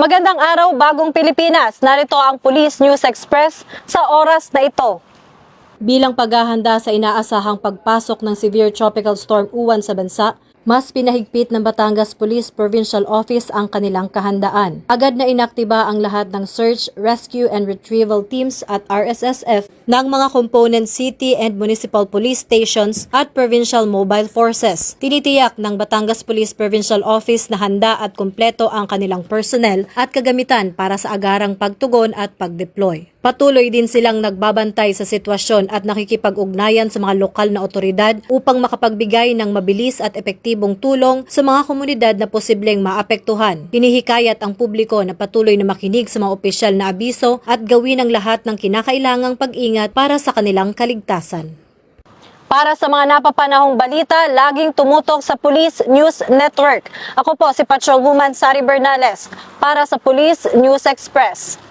Magandang araw, bagong Pilipinas. Narito ang Police News Express sa oras na ito. Bilang paghahanda sa inaasahang pagpasok ng severe tropical storm Uwan sa bansa, mas pinahigpit ng Batangas Police Provincial Office ang kanilang kahandaan. Agad na inaktiba ang lahat ng search, rescue and retrieval teams at RSSF ng mga component city and municipal police stations at provincial mobile forces. Tinitiyak ng Batangas Police Provincial Office na handa at kumpleto ang kanilang personnel at kagamitan para sa agarang pagtugon at pagdeploy. Patuloy din silang nagbabantay sa sitwasyon at nakikipag-ugnayan sa mga lokal na otoridad upang makapagbigay ng mabilis at epektibong tulong sa mga komunidad na posibleng maapektuhan. Hinihikayat ang publiko na patuloy na makinig sa mga opisyal na abiso at gawin ang lahat ng kinakailangang pag-ingat para sa kanilang kaligtasan. Para sa mga napapanahong balita, laging tumutok sa Police News Network. Ako po si Patrolwoman Sari Bernales para sa Police News Express.